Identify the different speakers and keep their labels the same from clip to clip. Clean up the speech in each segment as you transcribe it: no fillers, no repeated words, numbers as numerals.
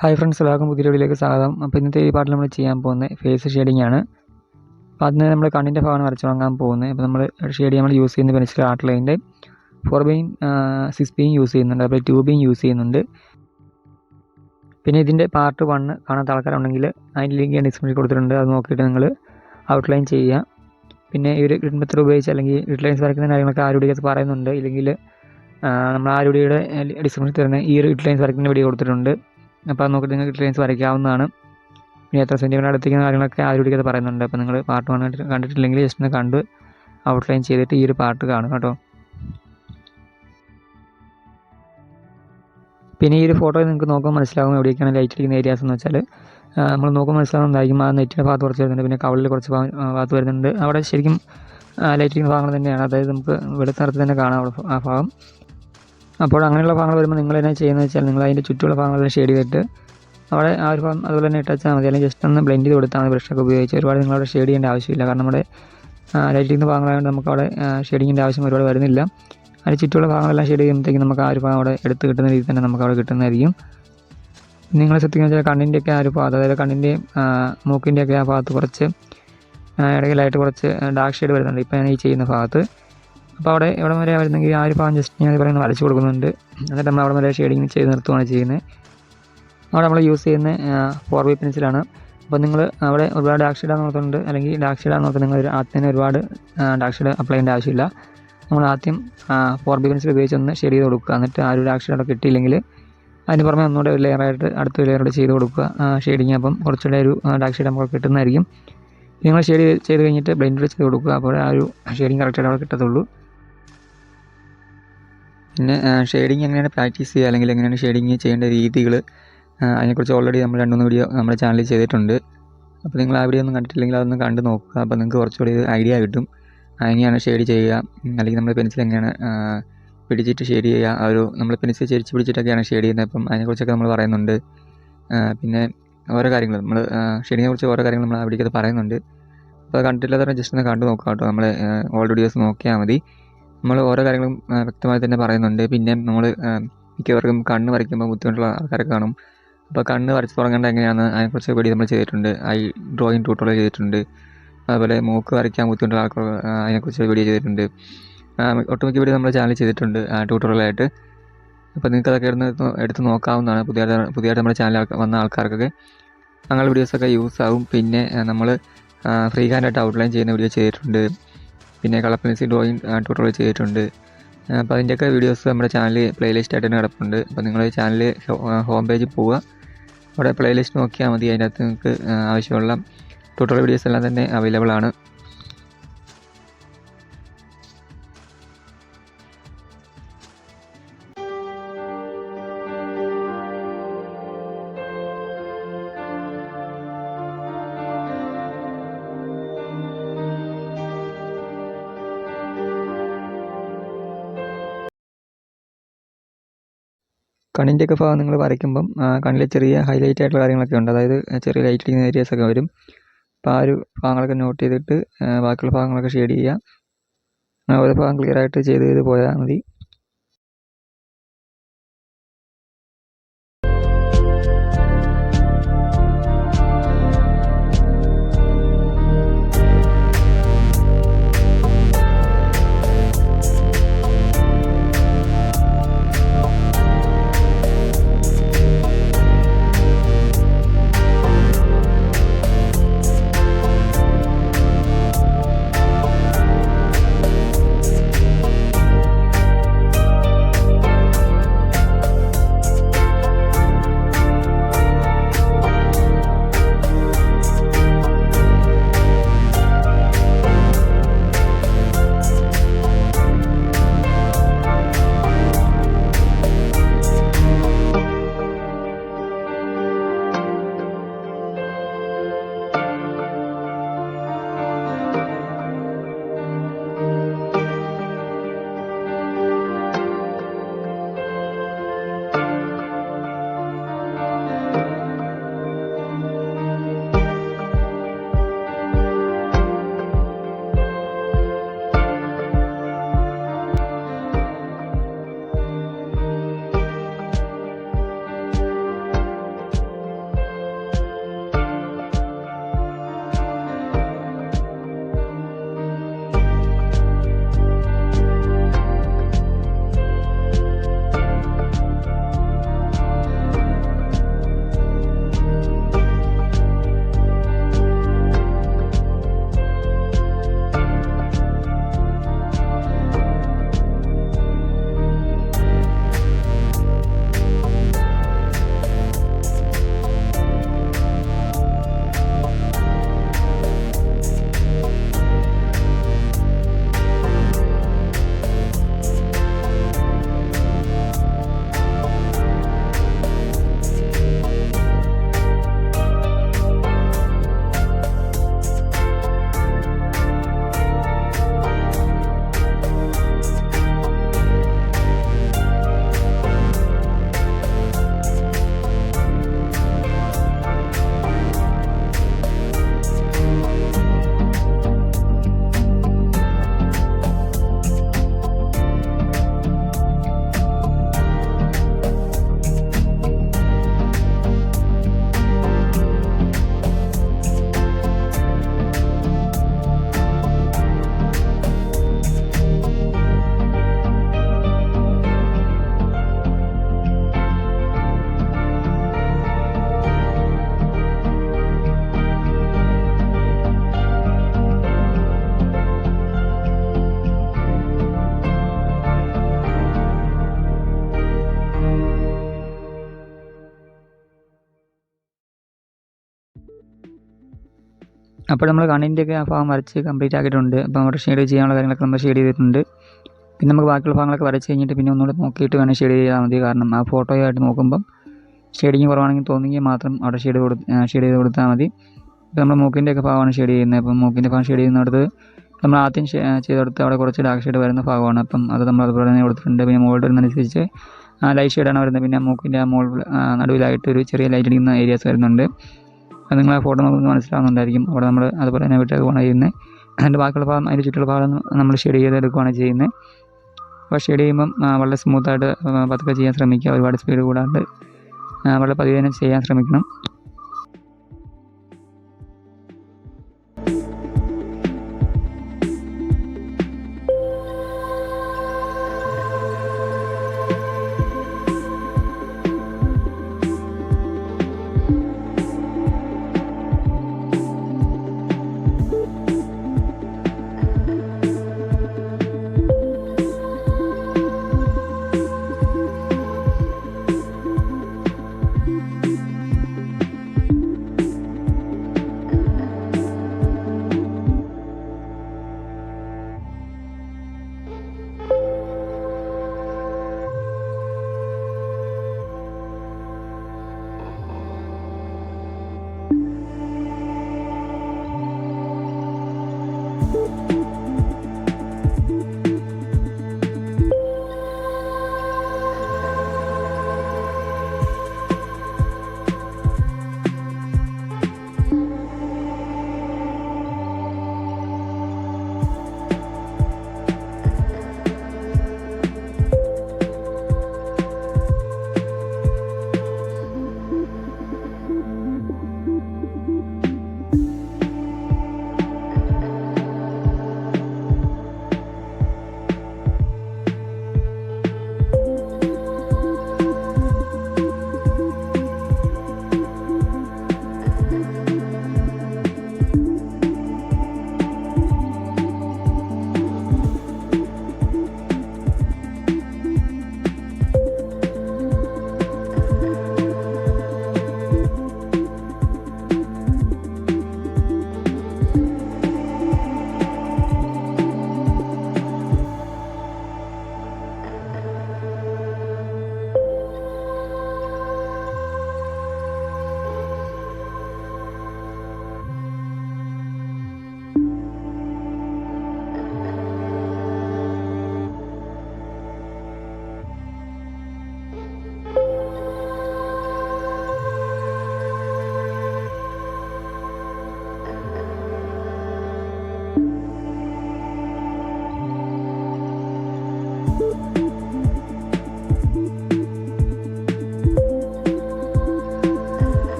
Speaker 1: Hi friends, എല്ലാവർക്കും പുതിയ വീഡിയോയിലേക്ക് സ്വാഗതം. അപ്പോൾ ഇന്നത്തെ ഈ പാട്ടിൽ നമ്മൾ ചെയ്യാൻ പോകുന്നത് ഫേസ് ഷെയ്ഡിംഗ് ആണ്. അപ്പോൾ അതിന് നമ്മൾ കണ്ണിൻ്റെ ഭാഗമാണ് വരച്ച് തുടങ്ങാൻ പോകുന്നത്. അപ്പോൾ നമ്മൾ ഷെയ്ഡ് നമ്മൾ യൂസ് ചെയ്യുന്ന പെൻസിൽ ആർട്ട് ലൈനിൻ്റെ 4B 6B യൂസ് ചെയ്യുന്നുണ്ട്, അപ്പോൾ 2B യൂസ് ചെയ്യുന്നുണ്ട്. പിന്നെ ഇതിൻ്റെ പാർട്ട് 1 കാണാത്ത ആൾക്കാരുണ്ടെങ്കിൽ അതിൻ്റെ ലിങ്ക് ഞാൻ ഡിസ്ക്രിപ്ഷനിൽ കൊടുത്തിട്ടുണ്ട്, അത് നോക്കിയിട്ട് നിങ്ങൾ ഔട്ട്ലൈൻ ചെയ്യുക. പിന്നെ ഈ ഒരു ഗ്രിഡ് മെത്തേഡ് ഉപയോഗിച്ച് അല്ലെങ്കിൽ ഗ്രിഡ് ലൈൻസ് വരയ്ക്കുന്ന കാര്യങ്ങളൊക്കെ ആരുടെയൊക്കെ പറയുന്നുണ്ട്. ഇല്ലെങ്കിൽ നമ്മൾ ആരുടെയുടെ ഡിസ്ക്രിപ്ഷനിൽ തരുന്ന ഈ ഒരു ഗ്രിഡ് ലൈൻസ് വരയ്ക്കുന്ന വീഡിയോ കൊടുത്തിട്ടുണ്ട്. അപ്പോൾ അത് നോക്കിയിട്ട് നിങ്ങൾക്ക് ലൈൻസ് വരയ്ക്കാവുന്നതാണ്. പിന്നെ എത്ര സെൻറ്റിമീറ്റർ അടുത്തേക്കുന്ന കാര്യങ്ങളൊക്കെ ആരുടെയൊക്കെ പറയുന്നുണ്ട്. അപ്പോൾ നിങ്ങൾ പാർട്ട് 1 കണ്ടിട്ടില്ലെങ്കിൽ ജസ്റ്റ് ഒന്ന് കണ്ട് ഔട്ട്ലൈൻ ചെയ്തിട്ട് ഈ ഒരു പാർട്ട് കാണും കേട്ടോ. പിന്നെ ഈ ഒരു ഫോട്ടോയിൽ നിങ്ങൾക്ക് നോക്കുമ്പോൾ മനസ്സിലാകും എവിടെയൊക്കെയാണ് ലൈറ്റ് അടിക്കുന്ന ഏരിയാസ് എന്ന് വെച്ചാൽ നമ്മൾ നോക്കുമ്പോൾ മനസ്സിലാകുന്നതായിരിക്കും. ആ നെറ്റിൻ്റെ ഭാഗത്ത് കുറച്ച് വരുന്നുണ്ട്, പിന്നെ കവളിൽ കുറച്ച് ഭാഗത്ത് വരുന്നുണ്ട്. അവിടെ ശരിക്കും ലൈറ്റ് അടിക്കുന്ന ഭാഗങ്ങൾ തന്നെയാണ്, അതായത് നമുക്ക് വെളുത്ത നിറത്തിൽ തന്നെ കാണാം ആ ഭാഗം. അപ്പോൾ അങ്ങനെയുള്ള ഭാഗങ്ങൾ വരുമ്പോൾ നിങ്ങൾ എന്നാ ചെയ്യുന്നത് വെച്ചാൽ നിങ്ങൾ അതിൻ്റെ ചുറ്റുമുള്ള ഭാഗങ്ങളെല്ലാം ഷെയ്ഡ് ചെയ്തിട്ട് അവിടെ ആ ഒരു ഭാഗം അതുപോലെ തന്നെ ഇട്ടാൽ മതി, അല്ലെങ്കിൽ ജസ്റ്റ് ഒന്ന് ബ്ലെൻഡ് ചെയ്ത് കൊടുത്താൽ മതി ബ്രഷൊക്കെ ഉപയോഗിച്ച്. ഒരുപാട് നിങ്ങളവിടെ ഷെയ്ഡ് ചെയ്യേണ്ട ആവശ്യമില്ല, കാരണം നമ്മുടെ ലൈറ്റിംഗ് ഭാഗങ്ങളായതുകൊണ്ട് നമുക്ക് അവിടെ ഷെയ്ഡിങ്ങിൻ്റെ ആവശ്യം ഒരുപാട് വരുന്നില്ല. അതിന് ചുറ്റുമുള്ള ഭാഗങ്ങളെല്ലാം ഷെയ്ഡ് ചെയ്യുമ്പോഴത്തേക്കും നമുക്ക് ആ ഒരു ഭാഗം അവിടെ എടുത്ത് കിട്ടുന്ന രീതിയിൽ തന്നെ നമുക്ക് അവിടെ കിട്ടുന്നതായിരിക്കും. നിങ്ങൾ ശ്രദ്ധിക്കുന്ന വെച്ചാൽ കണ്ണിൻ്റെയൊക്കെ ആ ഒരു ഭാഗത്ത്, അതായത് കണ്ണിൻ്റെയും മൂക്കിൻ്റെയൊക്കെ ആ ഭാഗത്ത് കുറച്ച് ഇടയിലായിട്ട് കുറച്ച് ഡാർക്ക് ഷെയ്ഡ് വരുന്നുണ്ട് ഇപ്പോൾ ഞാൻ ഈ ചെയ്യുന്ന ഭാഗത്ത്. അപ്പോൾ അവിടെ എവിടെ വരെ വരുന്നെങ്കിൽ ആ ഒരു ഭാഗം ജസ്റ്റ് ഞാൻ പറയുന്നത് വരച്ച് കൊടുക്കുന്നുണ്ട്. എന്നിട്ട് നമ്മൾ അവിടെ വരെ ഷെയ്ഡിങ് ചെയ്ത് നിർത്തുകയാണ് ചെയ്യുന്നത്. അവിടെ നമ്മൾ യൂസ് ചെയ്യുന്ന 4B പെൻസിലാണ്. അപ്പോൾ നിങ്ങൾ അവിടെ ഒരുപാട് ഡാർക്ക് ഷെയ്ഡാന്ന് ഓർത്തുണ്ട്, അല്ലെങ്കിൽ ഡാർക്ക് ഷെയ്ഡാന്ന് ഓർത്ത് നിങ്ങൾ ആദ്യം തന്നെ ഒരുപാട് ഡാർക്ക് ഷെയ്ഡ് അപ്ലൈ ചെയ്യേണ്ട ആവശ്യമില്ല. നമ്മൾ ആദ്യം 4B പെൻസിൽ ഉപയോഗിച്ച് ഒന്ന് ഷെയ്ഡ് ചെയ്ത് കൊടുക്കുക. എന്നിട്ട് ആ ഒരു ഡാർക്ക് ഷെയ്ഡ് അവിടെ കിട്ടിയില്ലെങ്കിൽ അതിന് പുറമെ ഒന്നുകൂടെ ഒരു ലെയറായിട്ട് അടുത്ത ലെയറോട് ചെയ്ത് കൊടുക്കുക ഷെയ്ഡിങ്. അപ്പം കുറച്ചുകൂടെ ഒരു ഡാർക്ക് ഷെയ്ഡ് നമുക്ക് കിട്ടുന്നതായിരിക്കും. നിങ്ങൾ ഷെയ്ഡ് ചെയ്ത് കഴിഞ്ഞിട്ട് ബ്ലെൻഡ് ചെയ്ത് കൊടുക്കുക, അപ്പോൾ ആ ഒരു ഷെയ്ഡിങ് കറക്റ്റായിട്ട് അവിടെ കിട്ടത്തുള്ളൂ. പിന്നെ ഷെയ്ഡിങ് എങ്ങനെയാണ് പ്രാക്ടീസ് ചെയ്യുക, അല്ലെങ്കിൽ എങ്ങനെയാണ് ഷെയ്ഡിങ് ചെയ്യേണ്ട രീതികൾ, അതിനെക്കുറിച്ച് ഓൾറെഡി നമ്മൾ 2-3 വീഡിയോ നമ്മുടെ ചാനലിൽ ചെയ്തിട്ടുണ്ട്. അപ്പോൾ നിങ്ങൾ ആ വീഡിയോ ഒന്നും കണ്ടിട്ടില്ലെങ്കിൽ അതൊന്ന് കണ്ട് നോക്കുക. അപ്പോൾ നിങ്ങൾക്ക് കുറച്ചുകൂടി ഐഡിയ കിട്ടും എങ്ങനെയാണ് ഷെയ്ഡ് ചെയ്യുക, അല്ലെങ്കിൽ നമ്മൾ പെൻസിൽ എങ്ങനെയാണ് പിടിച്ചിട്ട് ഷെയ്ഡ് ചെയ്യുക. ആ ഒരു നമ്മൾ പെൻസിൽ ചെരിച്ച് പിടിച്ചിട്ടൊക്കെയാണ് ഷെയ്ഡ് ചെയ്യുന്നത്. അപ്പം അതിനെക്കുറിച്ചൊക്കെ നമ്മൾ പറയുന്നുണ്ട്. പിന്നെ ഓരോ കാര്യങ്ങൾ നമ്മൾ ഷെയ്ഡിങ്ങിനെ കുറിച്ച് ഓരോ കാര്യങ്ങൾ നമ്മൾ ആ വീഡിയോക്കകത്ത് പറയുന്നുണ്ട്. അപ്പോൾ കണ്ടിട്ടില്ലാത്തവരെ ജസ്റ്റ് ഒന്ന് കണ്ടു നോക്കുക കേട്ടോ. നമ്മൾ ഓൾഡ് വീഡിയോസ് നോക്കിയാൽ മതി. നമ്മൾ ഓരോ കാര്യങ്ങളും വ്യക്തമായി തന്നെ പറയുന്നുണ്ട്. പിന്നെ നമ്മൾ മിക്കവർക്കും കണ്ണ് വരയ്ക്കുമ്പോൾ ബുദ്ധിമുട്ടുള്ള ആൾക്കാരൊക്കെ കാണും. അപ്പോൾ കണ്ണ് വരച്ച് തുടങ്ങേണ്ട എങ്ങനെയാണ് അതിനെക്കുറിച്ച് വീഡിയോ നമ്മൾ ചെയ്തിട്ടുണ്ട്. ഡ്രോയിങ് ട്യൂട്ടോറിയൽ ചെയ്തിട്ടുണ്ട്. അതുപോലെ മൂക്ക് വരയ്ക്കാൻ ബുദ്ധിമുട്ടുള്ള ആൾക്കാർ അതിനെക്കുറിച്ച് വീഡിയോ ചെയ്തിട്ടുണ്ട്. ഒട്ടുമിക്ക വീഡിയോ നമ്മൾ ചാനൽ ചെയ്തിട്ടുണ്ട് ട്യൂട്ടോറിയലായിട്ട്. അപ്പോൾ നിങ്ങൾക്ക് അതൊക്കെ എടുത്ത് നോക്കാവുന്നതാണ്. പുതിയതായിട്ട് നമ്മുടെ ചാനൽ വന്ന ആൾക്കാർക്കൊക്കെ അങ്ങനെ വീഡിയോസൊക്കെ യൂസ് ആവും. പിന്നെ നമ്മൾ ഫ്രീ ഹാൻഡായിട്ട് ഔട്ട്ലൈൻ ചെയ്യുന്ന വീഡിയോ ചെയ്തിട്ടുണ്ട്. പിന്നെ കളർ പെൻസിൽ ഡ്രോയിങ് ട്യൂട്ടോറിയൽ ചെയ്തിട്ടുണ്ട്. അപ്പോൾ അതിൻ്റെയൊക്കെ വീഡിയോസ് നമ്മുടെ ചാനൽ പ്ലേലിസ്റ്റ് ആയിട്ട് തന്നെ കിടപ്പുണ്ട്. അപ്പോൾ നിങ്ങൾ ചാനൽ ഹോം പേജിൽ പോവുക, അവിടെ പ്ലേലിസ്റ്റ് നോക്കിയാൽ മതി. അതിൻ്റെ അകത്ത് നിങ്ങൾക്ക് ആവശ്യമുള്ള ട്യൂട്ടോറിയൽ വീഡിയോസ് എല്ലാം തന്നെ അവൈലബിൾ ആണ്. കണ്ണിൻ്റെയൊക്കെ ഭാഗം നിങ്ങൾ വരയ്ക്കുമ്പം കണ്ണിൽ ചെറിയ ഹൈലൈറ്റ് ആയിട്ടുള്ള കാര്യങ്ങളൊക്കെ ഉണ്ട്, അതായത് ചെറിയ ലൈറ്റ് അടിക്കുന്ന ഏരിയാസൊക്കെ വരും. അപ്പോൾ ആ ഒരു ഭാഗങ്ങളൊക്കെ നോട്ട് ചെയ്തിട്ട് ബാക്കിയുള്ള ഭാഗങ്ങളൊക്കെ ഷെയ്ഡ് ചെയ്യുക. ഓരോ ഭാഗം ക്ലിയറായിട്ട് ചെയ്ത് പോയാൽ മതി. അപ്പോൾ നമ്മൾ കണ്ണിൻ്റെയൊക്കെ ആ ഭാഗം വരച്ച് കംപ്ലീറ്റ് ആക്കിയിട്ടുണ്ട്. അപ്പോൾ അവിടെ ഷെയ്ഡ് ചെയ്യാനുള്ള കാര്യങ്ങളൊക്കെ നമ്മൾ ഷെയ്ഡ് ചെയ്തിട്ടുണ്ട്. പിന്നെ നമുക്ക് ബാക്കിയുള്ള ഭാഗങ്ങളൊക്കെ വരച്ച് കഴിഞ്ഞിട്ട് പിന്നെ ഒന്നുകൂടെ നോക്കിയിട്ട് വേണം ഷെയ്ഡ് ചെയ്താൽ മതി. കാരണം ആ ഫോട്ടോയായിട്ട് നോക്കുമ്പം ഷെയ്ഡിങ് കുറവാണെങ്കിൽ തോന്നുമെങ്കിൽ മാത്രം അവിടെ ഷെയ്ഡ് ചെയ്ത് കൊടുത്താൽ മതി. ഇപ്പോൾ നമ്മൾ മൂക്കിൻ്റെയൊക്കെ ഭാഗമാണ് ഷെയ്ഡ് ചെയ്യുന്നത്. അപ്പം മൂക്കിൻ്റെ ഭാഗം ഷെയ്ഡ് ചെയ്യുന്നിടത്ത് നമ്മൾ ആദ്യം ചെയ്തെടുത്ത് അവിടെ കുറച്ച് ഡാർക്ക് ഷെയ്ഡ് വരുന്ന ഭാഗമാണ്. അപ്പം അത് നമ്മൾ അതുപോലെ തന്നെ കൊടുത്തിട്ടുണ്ട്. പിന്നെ മുകളിൽ വരുന്നതനുസരിച്ച് ലൈറ്റ് ഷെയ്ഡാണ് വരുന്നത്. പിന്നെ മൂക്കിൻ്റെ ആ നടുവിലായിട്ട് ഒരു ചെറിയ ലൈറ്റ് അടിക്കുന്ന ഏരിയാസ് വരുന്നുണ്ട്. അത് നിങ്ങൾ ആ ഫോട്ടോ നോക്കുമ്പോൾ മനസ്സിലാവുന്നുണ്ടായിരിക്കും. അവിടെ നമ്മൾ അതുപോലെ തന്നെ വിട്ടേക്കുവാണ് ചെയ്യുന്നത്. അതിൻ്റെ ബാക്കിയുള്ള ഭാഗം അതിൻ്റെ ചുറ്റുള്ള ഭാഗം നമ്മൾ ഷെയ്ഡ് ചെയ്തെടുക്കുകയാണ് ചെയ്യുന്നത്. അപ്പോൾ ഷെയ്ഡ് ചെയ്യുമ്പം വളരെ സ്മൂത്തായിട്ട് പതുക്കെ ചെയ്യാൻ ശ്രമിക്കുക. ഒരുപാട് സ്പീഡ് കൂടാണ്ട് വളരെ പതിയെ തന്നെ ചെയ്യാൻ ശ്രമിക്കണം.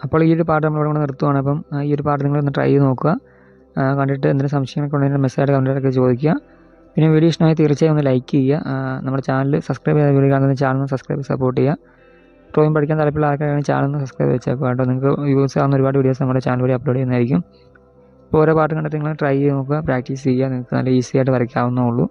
Speaker 1: അപ്പോൾ ഈ ഒരു പാട്ട് നമ്മളിവിടെ നിർത്തുവാണ്. അപ്പം ഈ ഒരു പാട്ട് നിങ്ങളൊന്ന് ട്രൈ ചെയ്ത് നോക്കുക. കണ്ടിട്ട് എന്തെങ്കിലും സംശയങ്ങളൊക്കെ ഉണ്ടെങ്കിൽ മെസ്സേജ് കമൻറ്റിലൊക്കെ ചോദിക്കുക. പിന്നെ വീഡിയോ ഇഷ്ടമായി തീർച്ചയായും ഒന്ന് ലൈക്ക് ചെയ്യുക. നമ്മുടെ ചാനൽ സബ്സ്ക്രൈബ് ചെയ്ത വീഡിയോ കാണുന്ന ചാനൽ സബ്സ്ക്രൈബ് സപ്പോർട്ട് ചെയ്യുക. ഡ്രോയിങ് പഠിക്കാൻ താല്പര്യമുള്ള ആൾക്കാരാണെങ്കിൽ ചാനൽ ഒന്ന് സബ്സ്ക്രൈബ് വെച്ചേക്കുക കേട്ടോ. നിങ്ങൾക്ക് യൂസ് ആവുന്ന ഒരുപാട് വീഡിയോസ് നമ്മുടെ ചാനൽ വഴി അപ്ലോഡ് ചെയ്യുന്നതായിരിക്കും. അപ്പോൾ ഓരോ പാട്ട് കണ്ടിട്ട് നിങ്ങൾ ട്രൈ ചെയ്ത് നോക്കുക, പ്രാക്ടീസ് ചെയ്യുക. നിങ്ങൾക്ക് നല്ല ഈസി ആയിട്ട് വരയ്ക്കാവുന്നേ ഉള്ളൂ.